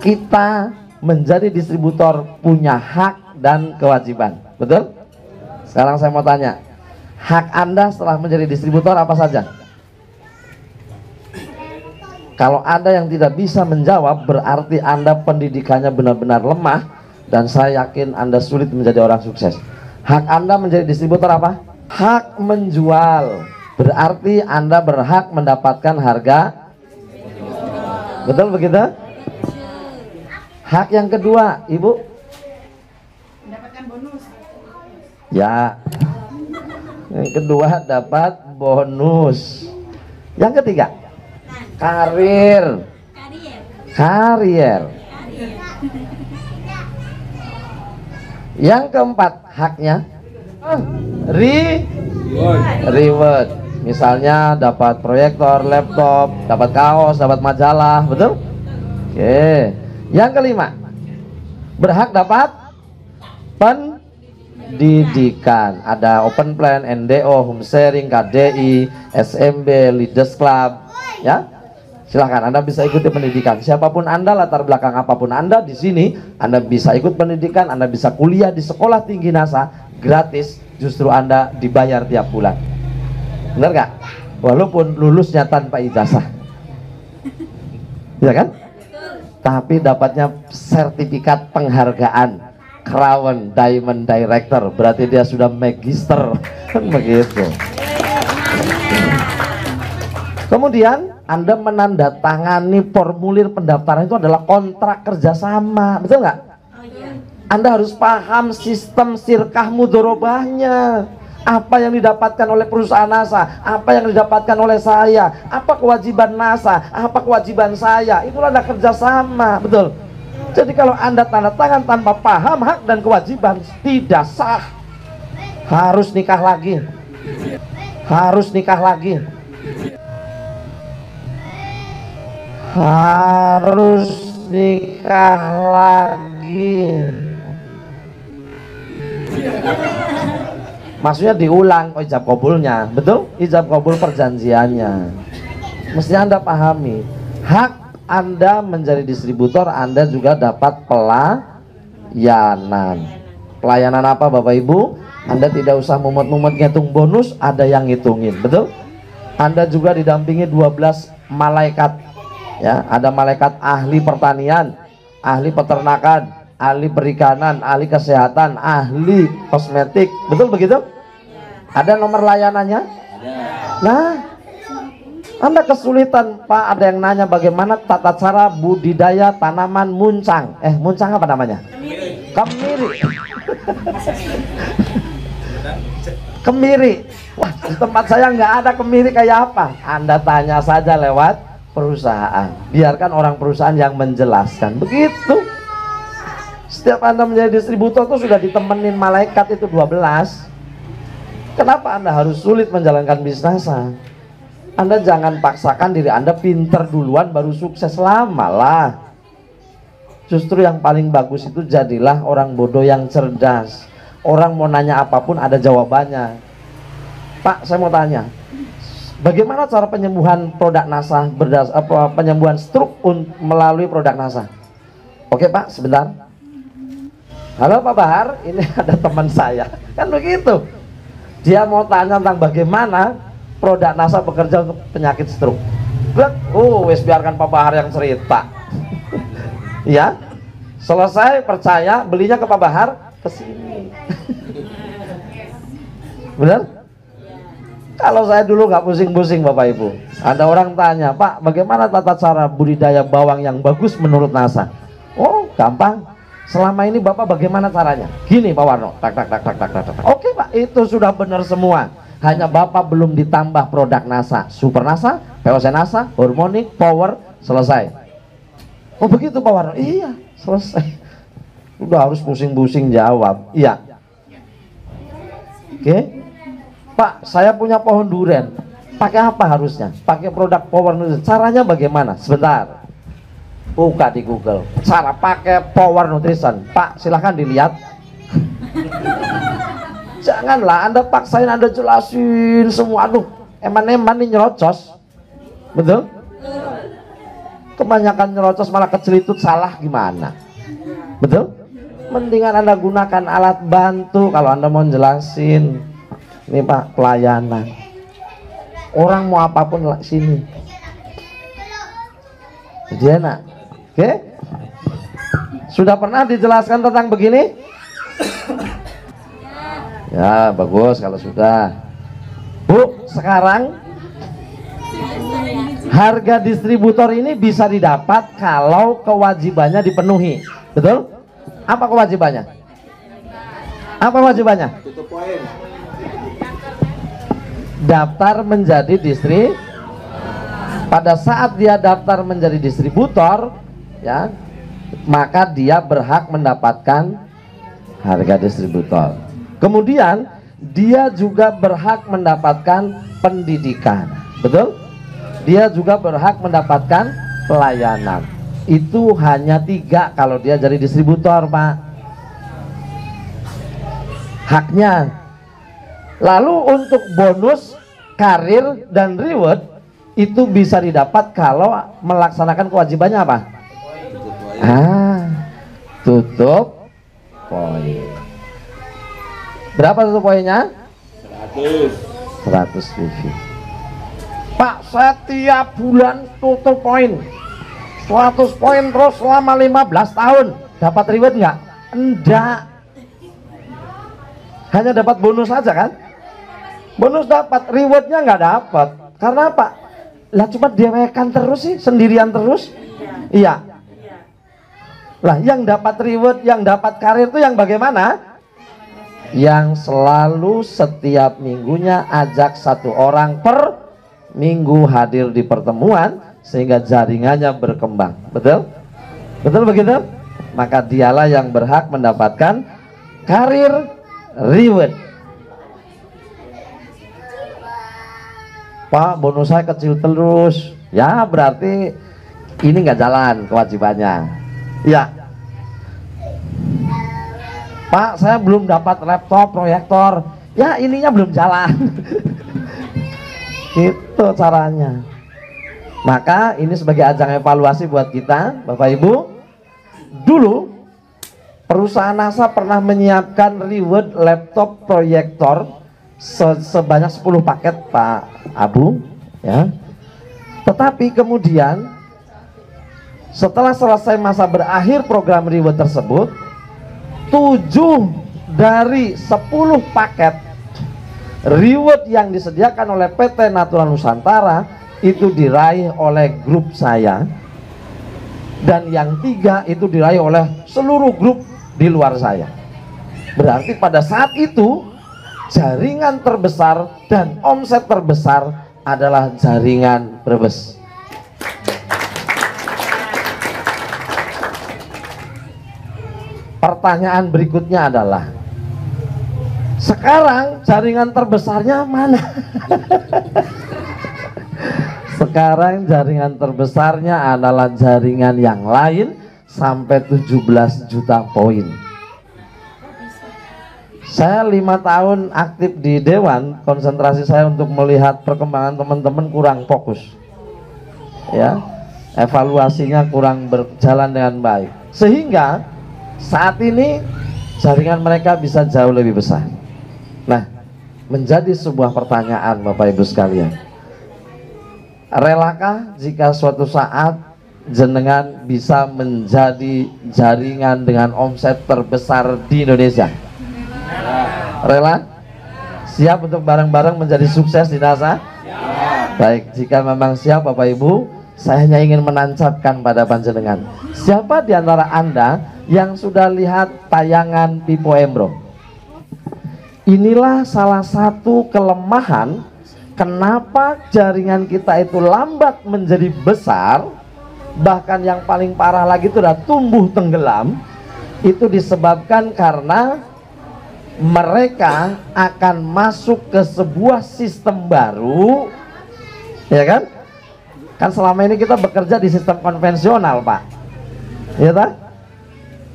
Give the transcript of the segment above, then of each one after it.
kita menjadi distributor punya hak dan kewajiban, betul? Sekarang saya mau tanya, hak Anda setelah menjadi distributor apa saja? Kalau ada yang tidak bisa menjawab, berarti Anda pendidikannya benar-benar lemah, dan saya yakin Anda sulit menjadi orang sukses. Hak Anda menjadi distributor apa? Hak menjual. Berarti Anda berhak mendapatkan harga. Betul begitu? Hak yang kedua, Ibu? Mendapatkan bonus. Ya. Yang kedua dapat bonus. Yang ketiga, karir. Karier. Yang keempat, haknya reward. Misalnya dapat proyektor, laptop, dapat kaos, dapat majalah, betul? Oke. Yang kelima, berhak dapat pendidikan. Ada open plan, NDO, home sharing, KDI, SMB, Leaders Club, ya. Silahkan Anda bisa ikuti pendidikan. Siapapun Anda, latar belakang apapun Anda di sini, Anda bisa ikut pendidikan, Anda bisa kuliah di sekolah tinggi NASA gratis. Justru Anda dibayar tiap bulan. Benar gak? Walaupun lulusnya tanpa ijazah, ya kan? Tapi dapatnya sertifikat penghargaan Crown Diamond Director, berarti dia sudah magister. Begitu. Kemudian Anda menandatangani formulir pendaftaran itu adalah kontrak kerjasama, betul nggak? Anda harus paham sistem sirkah mudorobahnya. Apa yang didapatkan oleh perusahaan NASA, apa yang didapatkan oleh saya, apa kewajiban NASA, apa kewajiban saya. Itulah ada kerjasama, betul. Jadi kalau Anda tanda tangan tanpa paham hak dan kewajiban, tidak sah. Harus nikah lagi. Harus nikah lagi. Harus nikah lagi. Maksudnya diulang ijab kabulnya, betul? Ijab kabul perjanjiannya. Mestinya Anda pahami. Hak Anda menjadi distributor, Anda juga dapat pelayanan. Pelayanan apa Bapak Ibu? Anda tidak usah mumet-mumet ngitung bonus, ada yang ngitungin, betul? Anda juga didampingi 12 malaikat. Ya, ada malaikat ahli pertanian, ahli peternakan, ahli perikanan, ahli kesehatan, ahli kosmetik, betul begitu? Ada nomor layanannya? Nah, Anda kesulitan Pak, ada yang nanya bagaimana tata cara budidaya tanaman muncang. Muncang apa namanya? Kemiri. Kemiri. Wah, di tempat saya nggak ada kemiri kayak apa. Anda tanya saja lewat perusahaan. Biarkan orang perusahaan yang menjelaskan. Begitu. Setiap Anda menjadi distributor itu sudah ditemenin malaikat itu 12. Kenapa Anda harus sulit menjalankan bisnis? Anda jangan paksakan diri Anda pinter duluan baru sukses, lamalah. Justru yang paling bagus itu jadilah orang bodoh yang cerdas. Orang mau nanya apapun ada jawabannya. Pak, saya mau tanya, bagaimana cara penyembuhan produk NASA penyembuhan stroke melalui produk NASA? Oke Pak, sebentar. Halo Pak Bahar, ini ada teman saya. Kan begitu. Dia mau tanya tentang bagaimana produk NASA bekerja untuk penyakit stroke. Wes biarkan Pak Bahar yang cerita. Ya, selesai percaya, belinya ke Pak Bahar, ke sini. Benar? Kalau saya dulu nggak pusing-pusing Bapak Ibu. Ada orang tanya, Pak, bagaimana tata cara budidaya bawang yang bagus menurut NASA? Oh, gampang. Selama ini Bapak bagaimana caranya? Gini Pak Warno, tak. Oke Pak, itu sudah benar semua. Hanya Bapak belum ditambah produk NASA, Super NASA, POC NASA, Harmonic, Power, selesai. Oh begitu Pak Warno? Iya, selesai. Udah harus pusing-pusing jawab. Iya. Oke. Pak, saya punya pohon durian. Pakai apa harusnya? Pakai produk Power Nutrition. Caranya bagaimana? Sebentar. Buka di Google cara pakai Power Nutrition. Pak, silahkan dilihat. Janganlah Anda paksain, Anda jelasin semua. Aduh, eman-eman nih nyerocos. Betul? Kebanyakan nyerocos malah kecelitut, salah gimana? Betul? Mendingan Anda gunakan alat bantu kalau Anda mau jelasin. Ini Pak, pelayanan. Orang mau apapun sini. Jadi enak. Oke? Sudah pernah dijelaskan tentang begini? Ya, bagus kalau sudah. Bu, sekarang harga distributor ini bisa didapat kalau kewajibannya dipenuhi. Betul? Apa kewajibannya? Apa kewajibannya? Daftar menjadi pada saat dia daftar menjadi distributor, ya, maka dia berhak mendapatkan harga distributor. Kemudian dia juga berhak mendapatkan pendidikan. Betul? Dia juga berhak mendapatkan pelayanan. Itu hanya 3 kalau dia jadi distributor, Pak, haknya. Lalu untuk bonus, karir, dan reward itu bisa didapat kalau melaksanakan kewajibannya apa? Tutup poin. Berapa tutup poinnya? 100 PV. Pak, saya tiap bulan tutup poin 100 poin terus selama 15 tahun. Dapat reward nggak? Enggak. Hanya dapat bonus saja kan? Bonus dapat, rewardnya nggak dapat. Karena apa? Lah cuma dewekan terus sih, sendirian terus. Iya. Lah yang dapat reward, yang dapat karir itu yang bagaimana? Yang selalu setiap minggunya ajak 1 orang per minggu hadir di pertemuan sehingga jaringannya berkembang. Betul? Betul begitu? Maka dialah yang berhak mendapatkan karir reward. Pak, bonus saya kecil terus. Ya berarti ini nggak jalan kewajibannya. Ya. Pak, saya belum dapat laptop proyektor. Ya ininya belum jalan. Itu caranya. Maka ini sebagai ajang evaluasi buat kita, Bapak Ibu. Dulu perusahaan NASA pernah menyiapkan reward laptop proyektor sebanyak 10 paket, Pak Abu, ya. Tetapi kemudian setelah selesai masa berakhir program reward tersebut, 7 dari 10 paket reward yang disediakan oleh PT Natural Nusantara itu diraih oleh grup saya, dan yang 3 itu diraih oleh seluruh grup di luar saya. Berarti pada saat itu jaringan terbesar dan omset terbesar adalah jaringan Brebes. Pertanyaan berikutnya adalah, sekarang jaringan terbesarnya mana? Sekarang jaringan terbesarnya adalah jaringan yang lain sampai 17 juta poin. Saya 5 tahun aktif di Dewan, konsentrasi saya untuk melihat perkembangan teman-teman kurang fokus, ya, evaluasinya kurang berjalan dengan baik, sehingga saat ini jaringan mereka bisa jauh lebih besar. Nah, menjadi sebuah pertanyaan Bapak Ibu sekalian, relakah jika suatu saat jenengan bisa menjadi jaringan dengan omset terbesar di Indonesia? Rela? Siap untuk bareng-bareng menjadi sukses di NASA? Baik, jika memang siap Bapak Ibu, saya hanya ingin menancapkan pada panjenengan, siapa di antara Anda yang sudah lihat tayangan Pipo Embro? Inilah salah satu kelemahan kenapa jaringan kita itu lambat menjadi besar, bahkan yang paling parah lagi itu udah tumbuh tenggelam. Itu disebabkan karena mereka akan masuk ke sebuah sistem baru, ya kan? Kan selama ini kita bekerja di sistem konvensional, Pak, ya tak?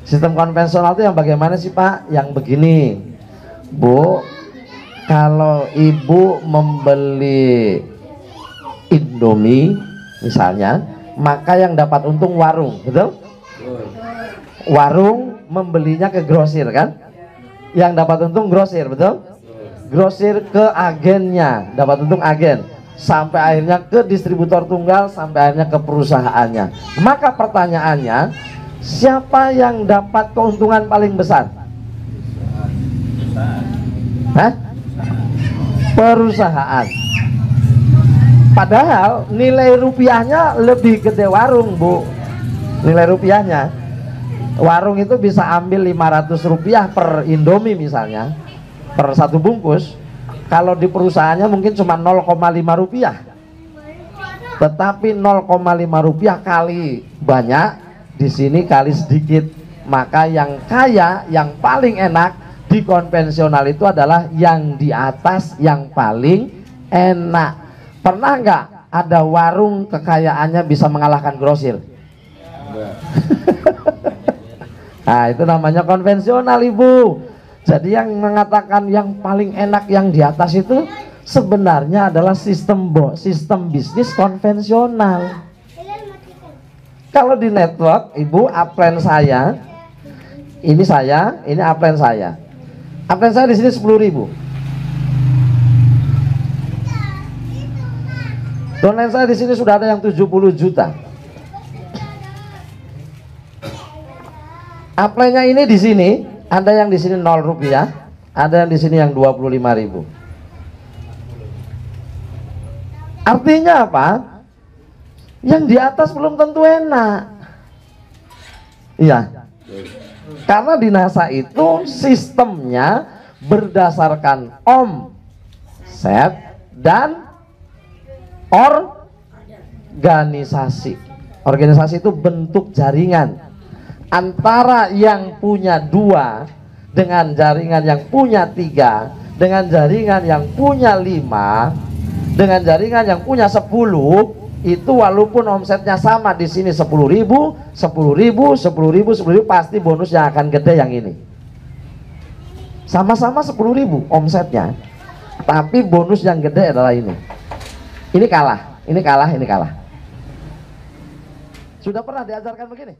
Sistem konvensional itu yang bagaimana sih, Pak? Yang begini, Bu, kalau ibu membeli Indomie misalnya, maka yang dapat untung warung, betul? Warung membelinya ke grosir kan? Yang dapat untung grosir, betul? Grosir ke agennya, dapat untung agen, sampai akhirnya ke distributor tunggal, sampai akhirnya ke perusahaannya. Maka pertanyaannya, siapa yang dapat keuntungan paling besar? Hah? Perusahaan. Padahal nilai rupiahnya lebih gede warung, Bu. Nilai rupiahnya, warung itu bisa ambil 500 rupiah per Indomie misalnya, per satu bungkus. Kalau di perusahaannya mungkin cuma 0,5 rupiah. Tetapi 0,5 rupiah kali banyak, di sini kali sedikit. Maka yang kaya, yang paling enak di konvensional itu adalah yang di atas, yang paling enak. Pernah nggak ada warung kekayaannya bisa mengalahkan grosir? Nah, itu namanya konvensional, Ibu. Jadi yang mengatakan yang paling enak yang di atas itu sebenarnya adalah sistem bisnis konvensional. Kalau di network, Ibu, upline saya, ini upline saya. Upline saya di sini 10.000. Downline saya di sini sudah ada yang 70 juta. Upline-nya ini di sini, ada yang di sini 0 rupiah, ada yang di sini yang 25.000. Artinya apa? Yang di atas belum tentu enak. Iya. Karena di NASA itu sistemnya berdasarkan omset dan organisasi. Organisasi itu bentuk jaringan antara yang punya 2 dengan jaringan yang punya 3, dengan jaringan yang punya 5, dengan jaringan yang punya 10. Itu walaupun omsetnya sama, di sini 10.000, 10.000, 10.000, 10.000, pasti bonusnya akan gede yang ini. Sama-sama 10.000 omsetnya, tapi bonus yang gede adalah ini. Ini kalah, ini kalah, ini kalah. Sudah pernah diajarkan begini?